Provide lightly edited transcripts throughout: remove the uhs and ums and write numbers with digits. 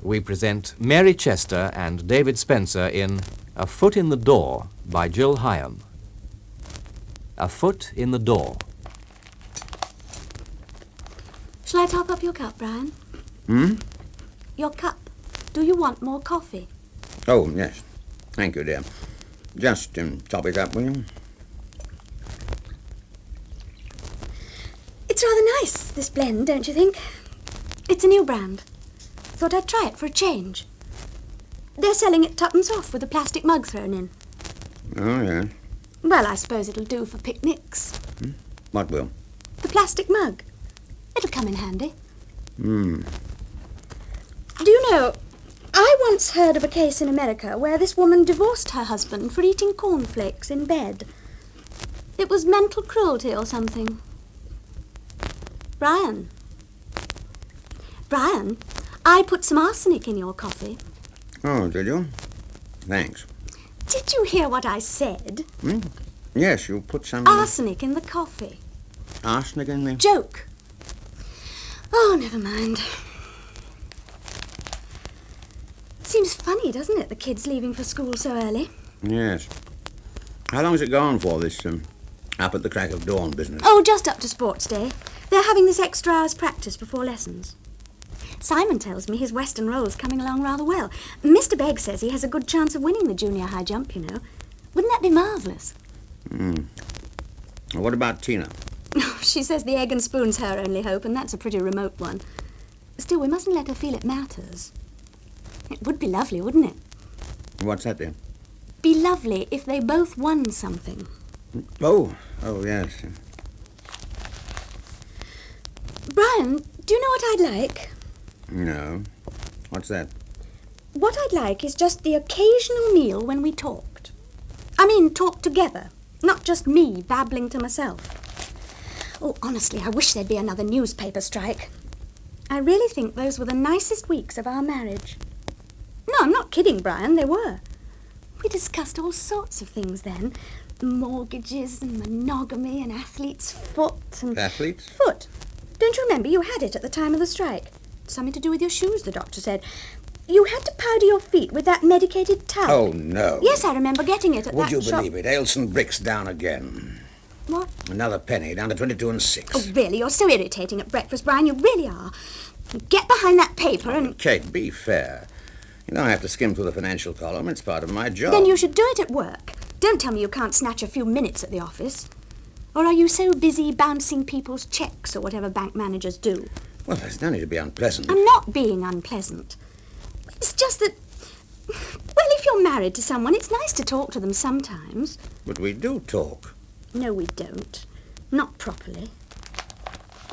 we present Mary Chester and David Spenser in A Foot in the Door by Jill Hyem. A Foot in the Door. Shall I top up your cup, Brian? Your cup. Do you want more coffee? Oh, yes. Thank you, dear. Just top it up, will you? It's rather nice, this blend, don't you think? It's a new brand. Thought I'd try it for a change. They're selling it tuppence off with a plastic mug thrown in. Oh, yes. Well, I suppose it'll do for picnics. What will? The plastic mug. It'll come in handy. Hmm. Do you know, I once heard of a case in America where this woman divorced her husband for eating cornflakes in bed. It was mental cruelty or something. Brian, I put some arsenic in your coffee. Oh, did you? Thanks. Did you hear what I said? Yes, you put some... Arsenic in the coffee. Arsenic in there? Joke. Oh, never mind. Seems funny, doesn't it, the kids leaving for school so early? Yes. How long has it gone for, this up at the crack of dawn business? Oh, just up to sports day. They're having this extra hour's practice before lessons. Simon tells me his Western roll's coming along rather well. Mr. Begg says he has a good chance of winning the junior high jump, you know. Wouldn't that be marvellous? Well, what about Tina? She says the egg and spoon's her only hope, and that's a pretty remote one. Still, we mustn't let her feel it matters. It would be lovely, wouldn't it? What's that, dear? Be lovely if they both won something. Oh, yes. Brian, do you know what I'd like? No. What's that? What I'd like is just the occasional meal when we talked. I mean, talk together, not just me babbling to myself. Oh, honestly, I wish there'd be another newspaper strike. I really think those were the nicest weeks of our marriage. No, I'm not kidding, Brian, they were. We discussed all sorts of things then. Mortgages and monogamy and athlete's foot and... Athlete's? Foot. Don't you remember? You had it at the time of the strike. Something to do with your shoes, the doctor said. You had to powder your feet with that medicated talc. Oh, no. Yes, I remember getting it at that shop. Would you believe it? Ailson Bricks down again. What? Another penny, down to 22 6. Oh, really? You're so irritating at breakfast, Brian. You really are. Get behind that paper and... Kate, be fair. You know I have to skim through the financial column. It's part of my job. Then you should do it at work. Don't tell me you can't snatch a few minutes at the office. Or are you so busy bouncing people's checks or whatever bank managers do? Well, there's no need to be unpleasant. I'm not being unpleasant. It's just that... Well, if you're married to someone, it's nice to talk to them sometimes. But we do talk. No, we don't. Not properly.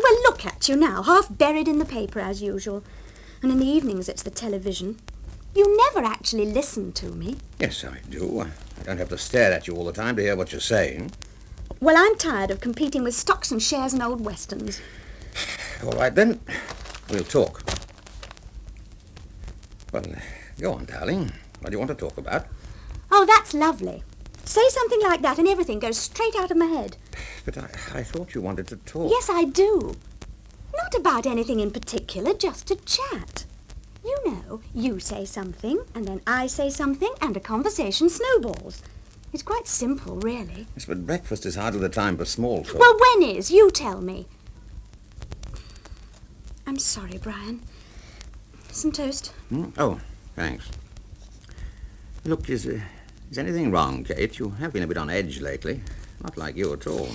Well, look at you now, half buried in the paper as usual. And in the evenings it's the television. You never actually listen to me. Yes, I do. I don't have to stare at you all the time to hear what you're saying. Well, I'm tired of competing with stocks and shares and old westerns. All right, then. We'll talk. Well, go on, darling. What do you want to talk about? Oh, that's lovely. Say something like that and everything goes straight out of my head. But I thought you wanted to talk. Yes, I do. Not about anything in particular, just to chat. You know, you say something, and then I say something, and a conversation snowballs. It's quite simple, really. Yes, but breakfast is hardly the time for small talk. Well, when is? You tell me. I'm sorry, Brian. Some toast. Oh, thanks. Look, is anything wrong, Kate? You have been a bit on edge lately. Not like you at all.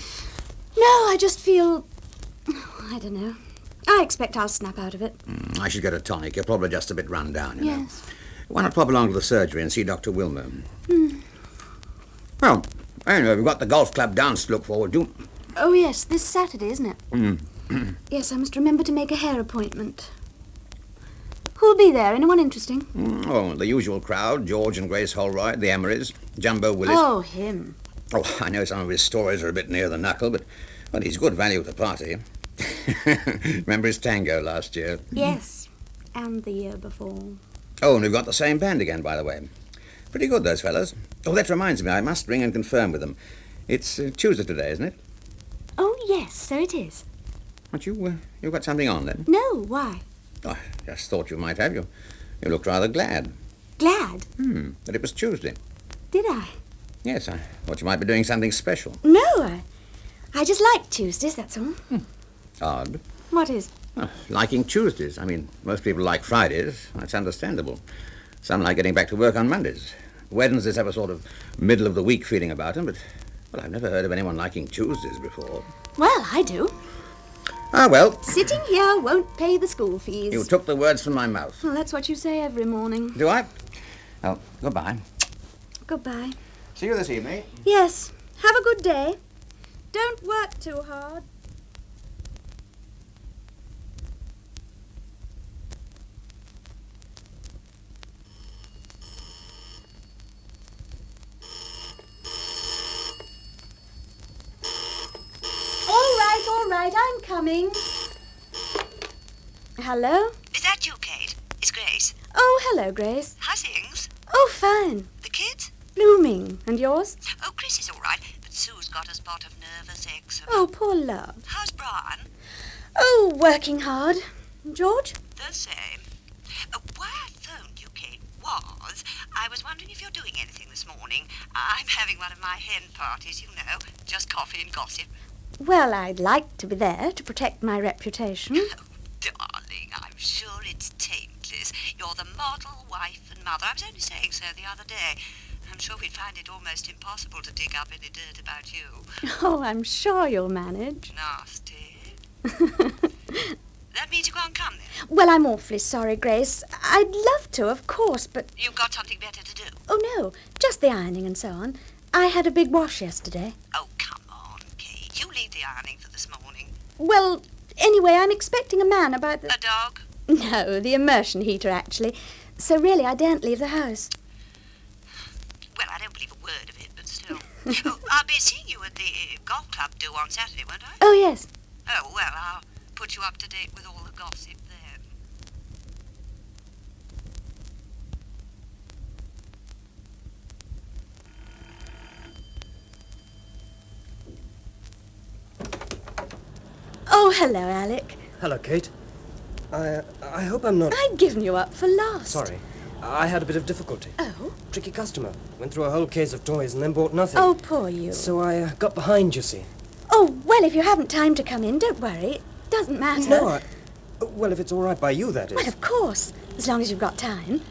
No, I just feel... I don't know. I expect I'll snap out of it. I should get a tonic. You're probably just a bit run down, you know. Yes. Why not pop along to the surgery and see Dr. Wilmer? Well, anyway, we've got the golf club dance to look forward to. Oh, yes, this Saturday, isn't it? Yes, I must remember to make a hair appointment. Who'll be there? Anyone interesting? Oh, the usual crowd. George and Grace Holroyd, the Emerys, Jumbo Willis. Oh, him. Oh, I know some of his stories are a bit near the knuckle, but well, he's good value at the party. Remember his tango last year? Yes, and the year before. Oh, and we've got the same band again, by the way. Pretty good, those fellas. Oh, that reminds me, I must ring and confirm with them. It's Tuesday today, isn't it? Oh, yes, so it is. But you've got something on, then? No, why? Oh, I just thought you might have. You're You looked rather glad. Glad? That it was Tuesday. Did I? Yes, I thought you might be doing something special. No, I just like Tuesdays, that's all. Odd. What is? Liking Tuesdays. I mean, most people like Fridays. That's understandable. Some like getting back to work on Mondays. Wednesdays have a sort of middle-of-the-week feeling about them, but, well, I've never heard of anyone liking Tuesdays before. Well, I do. Ah, well. Sitting here won't pay the school fees. You took the words from my mouth. Well, that's what you say every morning. Do I? Oh, goodbye. Goodbye. See you this evening. Yes. Have a good day. Don't work too hard. All right, I'm coming. Hello? Is that you, Kate? It's Grace. Oh, hello, Grace. How's things? Oh, fine. The kids? Blooming. And yours? Oh, Chris is all right, but Sue's got a spot of nervous eczema. Oh, poor love. How's Brian? Oh, working hard. George? The same. Why I phoned you, Kate, was I was wondering if you're doing anything this morning. I'm having one of my hen parties, you know, just coffee and gossip. Well, I'd like to be there to protect my reputation. Oh, darling, I'm sure it's taintless. You're the model wife and mother. I was only saying so the other day. I'm sure we'd find it almost impossible to dig up any dirt about you. Oh, I'm sure you'll manage. Nasty. That means you can't come then? Well, I'm awfully sorry, Grace. I'd love to, of course, but... You've got something better to do? Oh, no, just the ironing and so on. I had a big wash yesterday. Oh, come on, Kate. You leave the ironing for this morning. Well, anyway, I'm expecting a man about the... A dog? No, the immersion heater, actually. So really, I daren't leave the house. Well, I don't believe a word of it, but still. Oh, I'll be seeing you at the golf club do on Saturday, won't I? Oh, yes. Oh, well, I'll put you up to date with all the gossip then. Oh, hello, Alec. Hello, Kate. I hope I'm not... I'd given you up for last. Sorry. I had a bit of difficulty. Oh? Tricky customer. Went through a whole case of toys and then bought nothing. Oh, poor you. So I got behind, you see. Oh, well, if you haven't time to come in, don't worry. It doesn't matter. No, well, if it's all right by you, that is. Well, of course, as long as you've got time.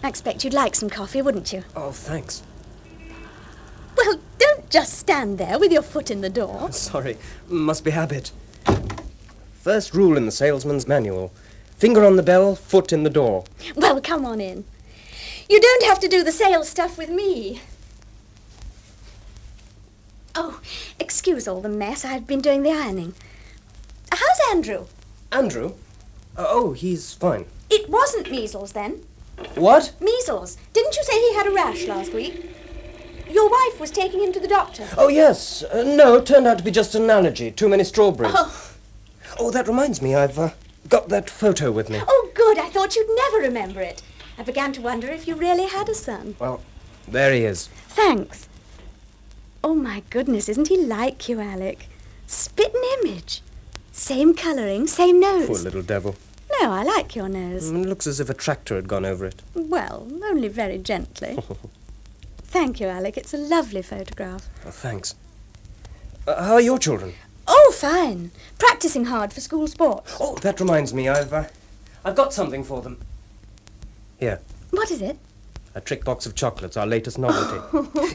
I expect you'd like some coffee, wouldn't you? Oh, thanks. Well, don't just stand there with your foot in the door. Sorry. Must be habit. First rule in the salesman's manual. Finger on the bell, foot in the door. Well, come on in. You don't have to do the sales stuff with me. Oh, excuse all the mess. I've been doing the ironing. How's Andrew? Andrew? Oh, he's fine. It wasn't measles, then. What? Measles. Didn't you say he had a rash last week? Your wife was taking him to the doctor. Oh, yes. No, it turned out to be just an allergy. Too many strawberries. Oh, that reminds me. I've got that photo with me. Oh, good. I thought you'd never remember it. I began to wonder if you really had a son. Well, there he is. Thanks. Oh, my goodness, isn't he like you, Alec? Spitting image. Same colouring, same nose. Poor little devil. No, I like your nose. It looks as if a tractor had gone over it. Well, only very gently. Thank you, Alec. It's a lovely photograph. Oh, thanks. How are your children? Oh, fine. Practising hard for school sports. Oh, that reminds me. I've got something for them. Here, What is it? a trick box of chocolates, our latest novelty.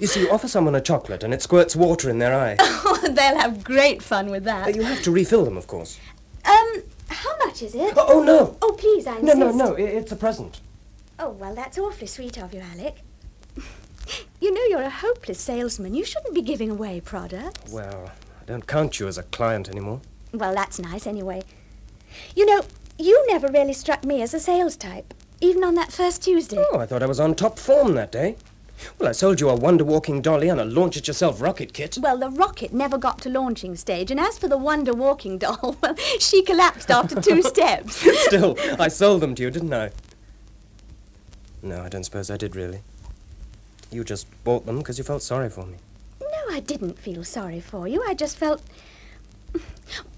You see, you offer someone a chocolate and it squirts water in their eye. Oh, they'll have great fun with that. You have to refill them, of course. How much is it? Oh, no. Oh, please, I insist. No, it's a present. Oh, well, that's awfully sweet of you, Alec. You know you're a hopeless salesman. You shouldn't be giving away products. Well, I don't count you as a client anymore. Well, that's nice anyway. You know, you never really struck me as a sales type, even on that first Tuesday. Oh, I thought I was on top form that day. Well, I sold you a wonder-walking dolly and a launch-it-yourself rocket kit. Well, the rocket never got to launching stage, and as for the Wonder Walking doll, well, she collapsed after 2 steps. Still, I sold them to you, didn't I? No, I don't suppose I did, really. You just bought them because you felt sorry for me. No, I didn't feel sorry for you. I just felt...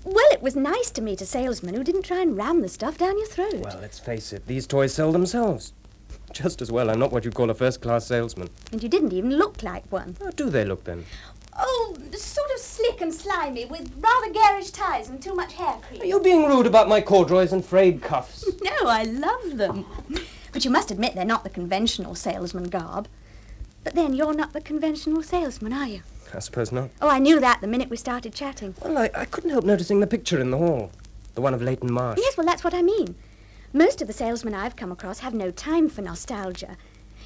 Well, it was nice to meet a salesman who didn't try and ram the stuff down your throat. Well, let's face it, these toys sell themselves. Just as well I'm not what you'd call a first-class salesman. And you didn't even look like one. How do they look, then? Oh, sort of slick and slimy, with rather garish ties and too much hair cream. You're being rude about my corduroys and frayed cuffs. No, I love them. But you must admit they're not the conventional salesman garb. But then you're not the conventional salesman, are you? I suppose not. Oh, I knew that the minute we started chatting. Well, I couldn't help noticing the picture in the hall. The one of Leighton Marsh. Yes, well, that's what I mean. Most of the salesmen I've come across have no time for nostalgia.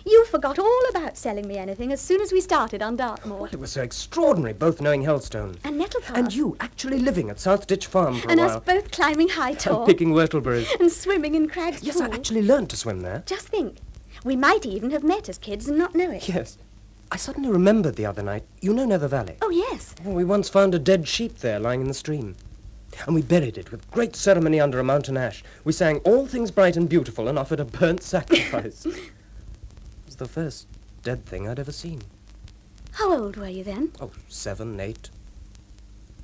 You forgot all about selling me anything as soon as we started on Dartmoor. Well, it was so extraordinary, both knowing Hellstone. And Nettlepath. And you actually living at South Ditch Farm for And a us while. both climbing high tall. And picking whortleberries. And swimming in Crag's Yes, Pool. I actually learned to swim there. Just think. We might even have met as kids and not know it. Yes. I suddenly remembered the other night. You know Nether Valley? Oh, yes. Well, we once found a dead sheep there lying in the stream. And we buried it with great ceremony under a mountain ash. We sang All Things Bright and Beautiful and offered a burnt sacrifice. It was the first dead thing I'd ever seen. How old were you then? Oh, 7, 8.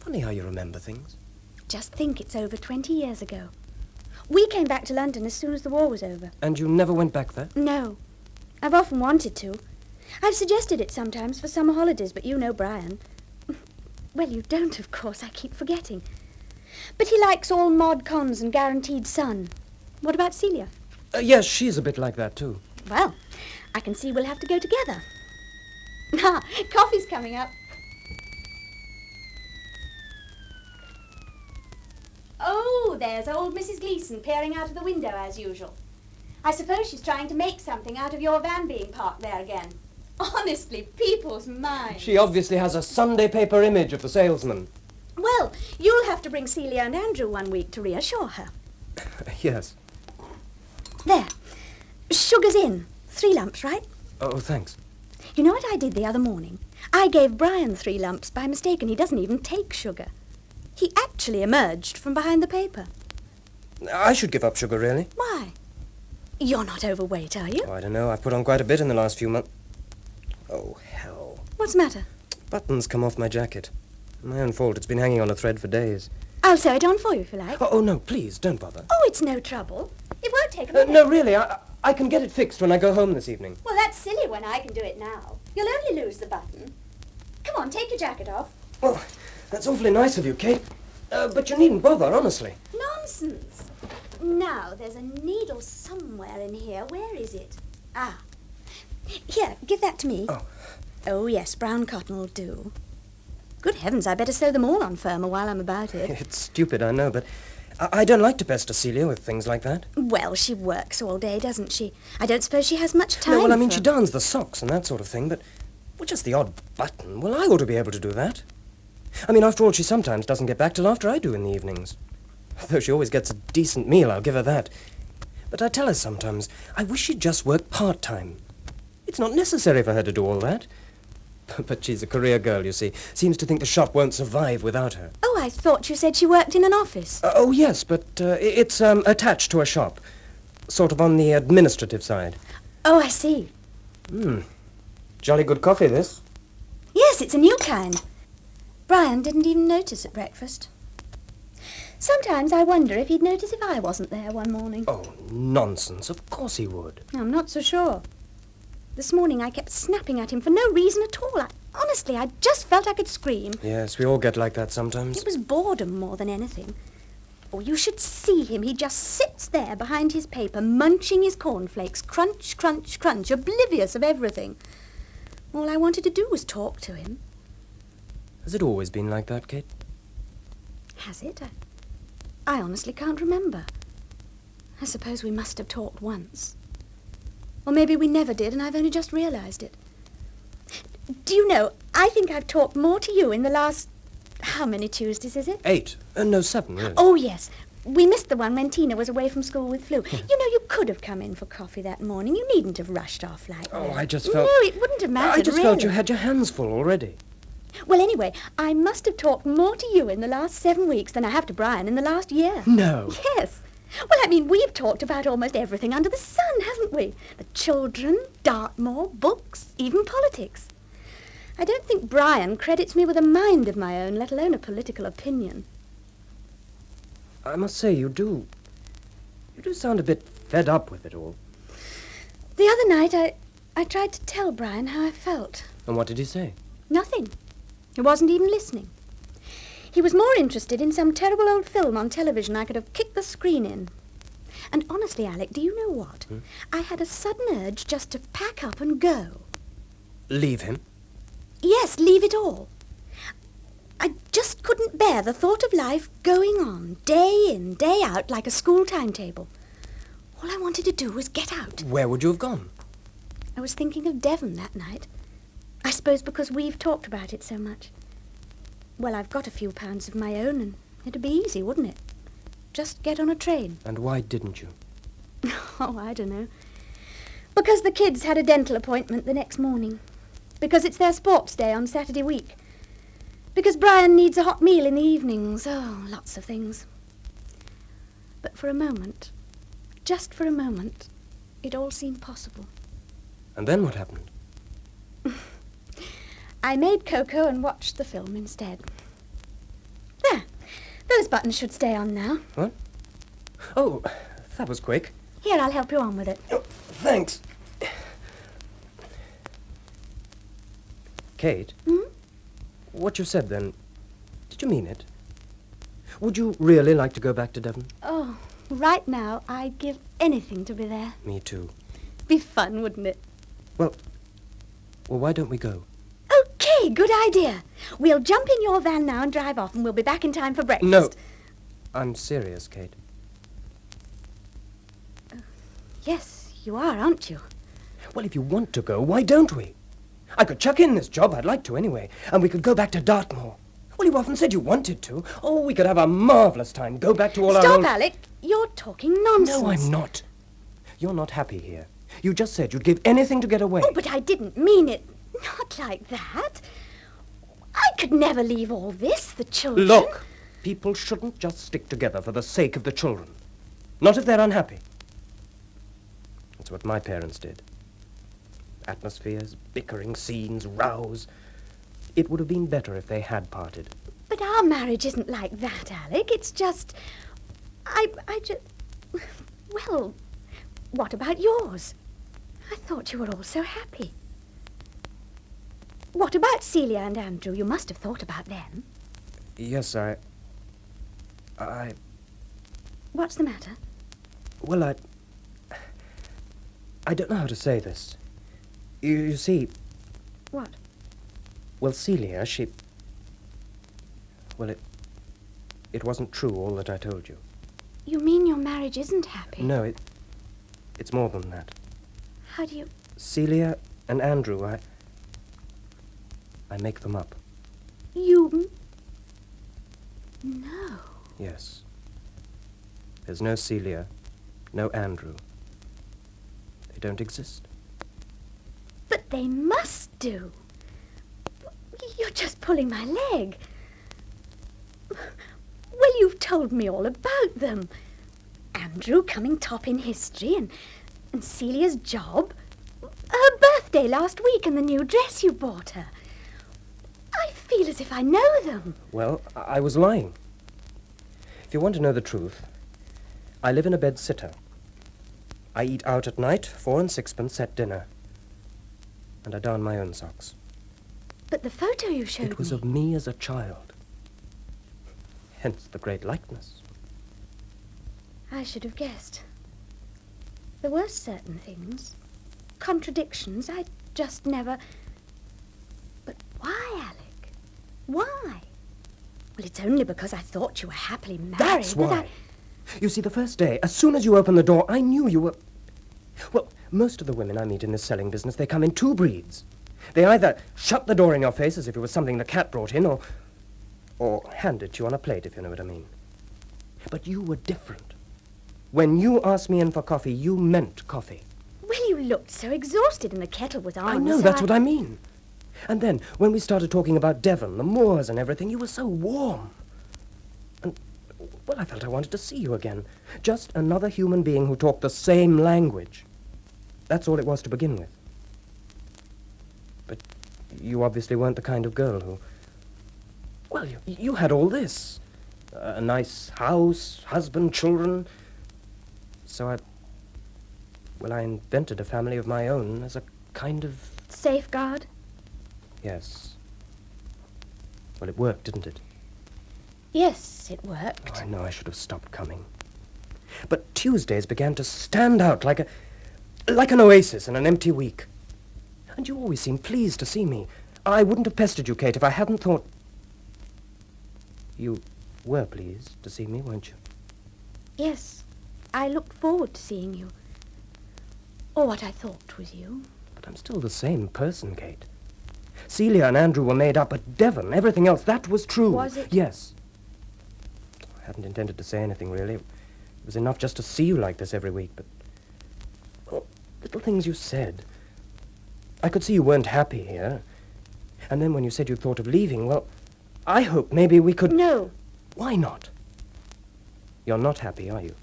Funny how you remember things. Just think, it's over 20 years ago. We came back to London as soon as the war was over. And you never went back there? No. I've often wanted to. I've suggested it sometimes for summer holidays, but you know Brian. Well, you don't, of course. I keep forgetting. But he likes all mod cons and guaranteed sun. What about Celia? Yes, she's a bit like that, too. Well, I can see we'll have to go together. Ah, coffee's coming up. Oh, there's old Mrs. Gleason peering out of the window as usual. I suppose she's trying to make something out of your van being parked there again. Honestly, people's minds. She obviously has a Sunday paper image of the salesman. Well, you'll have to bring Celia and Andrew one week to reassure her. Yes. There. Sugar's in. 3 lumps, right? Oh, thanks. You know what I did the other morning? I gave Brian 3 lumps by mistake, and he doesn't even take sugar. He actually emerged from behind the paper. I should give up sugar, really. Why? You're not overweight, are you? Oh, I don't know. I've put on quite a bit in the last few months. Oh, hell. What's the matter? Buttons come off my jacket. My own fault. It's been hanging on a thread for days. I'll sew it on for you if you like. Oh, no, please, don't bother. Oh, it's no trouble. It won't take a minute. No, really, I can get it fixed when I go home this evening. Well, that's silly when I can do it now. You'll only lose the button. Come on, take your jacket off. Well, that's awfully nice of you, Kate. But you needn't bother, honestly. Nonsense. Now, there's a needle somewhere in here. Where is it? Ah. Here, give that to me. Oh. Oh, yes, brown cotton will do. Good heavens, I better sew them all on firmer while I'm about it. It's stupid, I know, but I don't like to pester Celia with things like that. Well, she works all day, doesn't she? I don't suppose she has much time No, well, I mean, for... she darns the socks and that sort of thing, but well, just the odd button. Well, I ought to be able to do that. I mean, after all, she sometimes doesn't get back till after I do in the evenings. Though she always gets a decent meal, I'll give her that. But I tell her sometimes, I wish she'd just work part-time. It's not necessary for her to do all that. But she's a career girl, you see. Seems to think the shop won't survive without her. Oh, I thought you said she worked in an office. Oh, yes, but it's attached to a shop. Sort of on the administrative side. Oh, I see. Jolly good coffee, this. Yes, it's a new kind. Brian didn't even notice at breakfast. Sometimes I wonder if he'd notice if I wasn't there one morning. Oh, nonsense. Of course he would. I'm not so sure. This morning I kept snapping at him for no reason at all. Honestly, I just felt I could scream. Yes, we all get like that sometimes. It was boredom more than anything. Oh, you should see him. He just sits there behind his paper, munching his cornflakes, crunch, crunch, crunch, oblivious of everything. All I wanted to do was talk to him. Has it always been like that, Kate? Has it? I honestly can't remember. I suppose we must have talked once. Or maybe we never did, and I've only just realized it. Do you know, I think I've talked more to you in the last... How many Tuesdays is it? 8. No, 7, really. Oh, yes. We missed the one when Tina was away from school with flu. You know, you could have come in for coffee that morning. You needn't have rushed off like that. Oh, I just felt... No, it wouldn't have mattered, I just really. felt you had your hands full already. Well, anyway, I must have talked more to you in the last 7 weeks than I have to Brian in the last year. No. Yes. Well, I mean, we've talked about almost everything under the sun, haven't we? The children, Dartmoor, books, even politics. I don't think Brian credits me with a mind of my own, let alone a political opinion. I must say, you do sound a bit fed up with it all. The other night, I tried to tell Brian how I felt. And what did he say? Nothing. He wasn't even listening. He was more interested in some terrible old film on television I could have kicked the screen in. And honestly, Alec, do you know what? I had a sudden urge just to pack up and go. Leave him? Yes, leave it all. I just couldn't bear the thought of life going on, day in, day out, like a school timetable. All I wanted to do was get out. Where would you have gone? I was thinking of Devon that night. I suppose because we've talked about it so much. Well, I've got a few pounds of my own, and it'd be easy, wouldn't it? Just get on a train. And why didn't you? Oh, I don't know. Because the kids had a dental appointment the next morning. Because it's their sports day on Saturday week. Because Brian needs a hot meal in the evenings. Oh, lots of things. But for a moment, just for a moment, it all seemed possible. And then what happened? I made cocoa and watched the film instead. There. Those buttons should stay on now. What? Oh, that was quick. Here, I'll help you on with it. Oh, thanks. Kate? What you said then, did you mean it? Would you really like to go back to Devon? Oh, right now, I'd give anything to be there. Me too. Be fun, wouldn't it? Well, why don't we go? Okay, good idea. We'll jump in your van now and drive off, and we'll be back in time for breakfast. No. I'm serious, Kate. Yes, you are, aren't you? Well, if you want to go, why don't we? I could chuck in this job, I'd like to anyway, and we could go back to Dartmoor. Well, you often said you wanted to. Oh, we could have a marvellous time, go back to all our Stop, old... Alec. You're talking nonsense. No, I'm not. You're not happy here. You just said you'd give anything to get away. Oh, but I didn't mean it. Not like that. I could never leave all this, the children. Look, people shouldn't just stick together for the sake of the children. Not if they're unhappy. That's what my parents did. Atmospheres, bickering, scenes, rows. It would have been better if they had parted. But our marriage isn't like that, Alec. It's just... I just... Well, what about yours? I thought you were all so happy. What about Celia and Andrew? You must have thought about them. Yes, I... What's the matter? Well, I don't know how to say this. You see... What? Well, Celia, she... Well, it wasn't true, all that I told you. You mean your marriage isn't happy? No, it's more than that. How do you... Celia and Andrew, I make them up. You... No. Yes. There's no Celia, no Andrew. They don't exist. But they must do. You're just pulling my leg. Well, you've told me all about them. Andrew coming top in history and Celia's job. Her birthday last week and the new dress you bought her. I feel as if I know them. Well, I was lying. If you want to know the truth, I live in a bed-sitter. I eat out at night, 4 and 6pence at dinner. And I darn my own socks. But the photo you showed me... It was of me as a child. Hence the great likeness. I should have guessed. There were certain things, contradictions, I just never... But why, Alec? Why? Well, it's only because I thought you were happily married. That's why. You see, the first day, as soon as you opened the door, I knew you were... Well, most of the women I meet in this selling business, they come in two breeds. They either shut the door in your face as if it was something the cat brought in, or hand it to you on a plate, if you know what I mean. But you were different. When you asked me in for coffee, you meant coffee. Well, you looked so exhausted and the kettle was on. I know, that's what I mean. And then, when we started talking about Devon, the moors and everything, you were so warm. And, well, I felt I wanted to see you again. Just another human being who talked the same language. That's all it was to begin with. But you obviously weren't the kind of girl who... Well, you had all this. A nice house, husband, children. So I invented a family of my own as a kind of... Safeguard? Yes. Well, it worked, didn't it? Yes, it worked. Oh, I know I should have stopped coming. But Tuesdays began to stand out like an oasis in an empty week. And you always seemed pleased to see me. I wouldn't have pestered you, Kate, if I hadn't thought... You were pleased to see me, weren't you? Yes, I looked forward to seeing you. Or what I thought was you. But I'm still the same person, Kate. Celia and Andrew were made up, but Devon, everything else, that was true. Was it? Yes. I hadn't intended to say anything, really. It was enough just to see you like this every week, but... Well, little things you said. I could see you weren't happy here. And then when you said you thought of leaving, well, I hoped maybe we could... No. Why not? You're not happy, are you?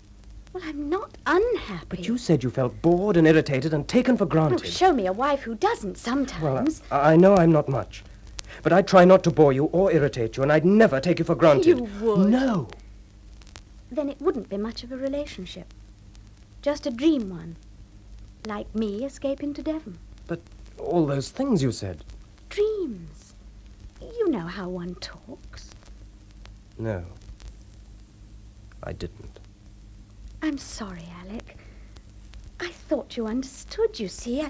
Well, I'm not unhappy. But you said you felt bored and irritated and taken for Oh, granted. show me a wife who doesn't sometimes. Well, I know I'm not much. But I'd try not to bore you or irritate you, and I'd never take you for granted. You would. No. Then it wouldn't be much of a relationship. Just a dream one. Like me escaping to Devon. But all those things you said. Dreams. You know how one talks. No. I didn't. I'm sorry, Alec. I thought you understood, you see.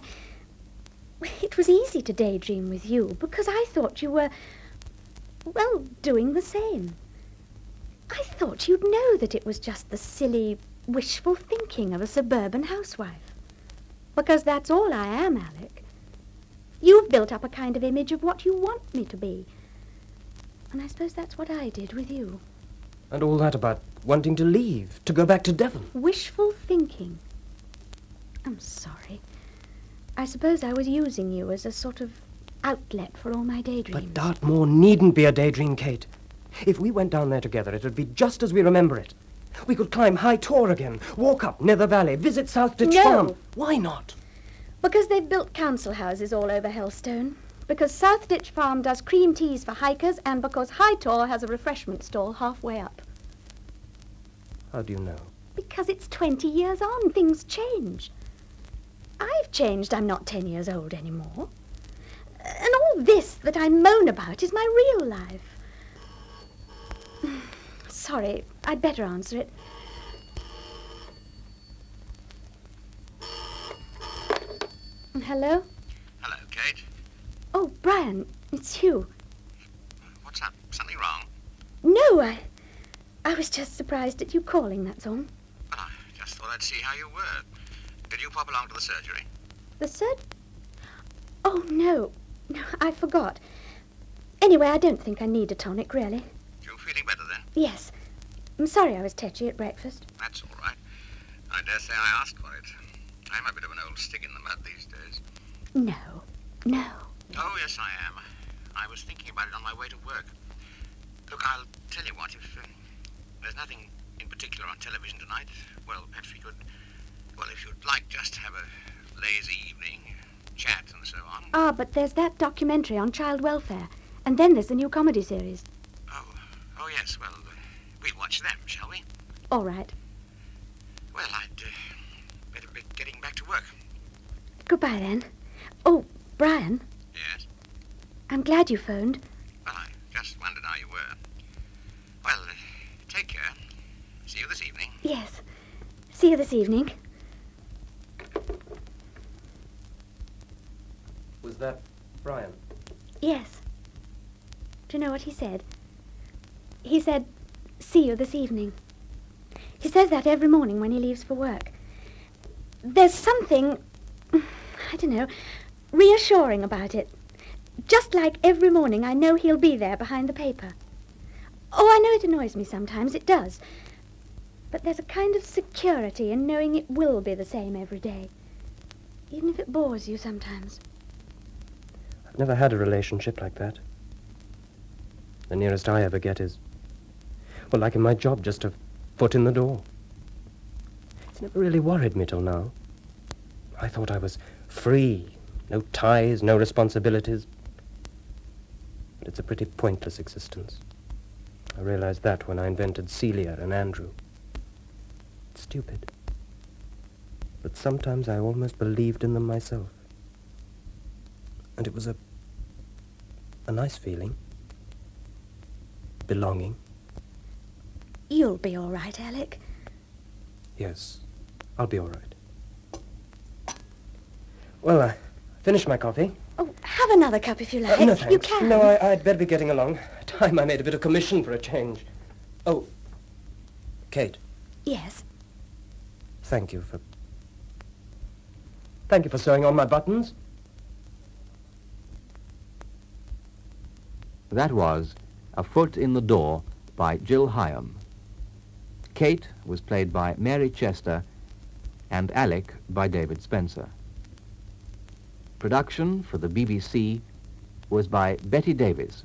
It was easy to daydream with you because I thought you were, well, doing the same. I thought you'd know that it was just the silly, wishful thinking of a suburban housewife. Because that's all I am, Alec. You've built up a kind of image of what you want me to be. And I suppose that's what I did with you. And all that about wanting to leave, to go back to Devon. Wishful thinking. I'm sorry. I suppose I was using you as a sort of outlet for all my daydreams. But Dartmoor needn't be a daydream, Kate. If we went down there together, it'd be just as we remember it. We could climb High Tor again, walk up Nether Valley, visit South Ditch No. Farm. Why not? Because they've built council houses all over Hellstone. Because South Ditch Farm does cream teas for hikers, and because High Tor has a refreshment stall halfway up. How do you know? Because it's 20 years on. Things change. I've changed. I'm not 10 years old anymore. And all this that I moan about is my real life. Sorry, I'd better answer it. Hello? Hello, Kate. Oh, Brian, it's you. What's up? Something wrong? No, I was just surprised at you calling, that's all. Well, I just thought I'd see how you were. Did you pop along to the surgery? The Oh, no, I forgot. Anyway, I don't think I need a tonic, really. You feeling better then? Yes. I'm sorry I was tetchy at breakfast. That's all right. I dare say I asked for it. I'm a bit of an old stick in the mud these days. No. Oh, yes, I am. I was thinking about it on my way to work. Look, I'll tell you what, if there's nothing in particular on television tonight, well, perhaps we could, well, if you'd like, just have a lazy evening, chat and so on. Ah, but there's that documentary on child welfare. And then there's the new comedy series. Oh, yes, well, we'll watch them, shall we? All right. Well, I'd better be getting back to work. Goodbye, then. Oh, Brian, Yes? I'm glad you phoned. Well, I just wondered how you were. Well, take care. See you this evening. Yes. See you this evening. Was that Brian? Yes. Do you know what he said? He said, see you this evening. He says that every morning when he leaves for work. There's something, I don't know, reassuring about it. Just like every morning I know he'll be there behind the paper. Oh, I know it annoys me sometimes, it does. But there's a kind of security in knowing it will be the same every day. Even if it bores you sometimes. I've never had a relationship like that. The nearest I ever get is, well, like in my job, just a foot in the door. It's never really worried me till now. I thought I was free, no ties, no responsibilities. But it's a pretty pointless existence. I realized that when I invented Celia and Andrew. It's stupid. But sometimes I almost believed in them myself. And it was a nice feeling. Belonging. You'll be all right, Alec. Yes, I'll be all right. Well, I finished my coffee. Oh, have another cup if you like. No, thanks. You can. No, I'd better be getting along. Time I made a bit of commission for a change. Oh, Kate, Yes. thank you for sewing on my buttons. That was A Foot in the Door by Jill Hyem. Kate was played by Mary Chester and Alec by David Spenser. Production for the BBC was by Betty Davies.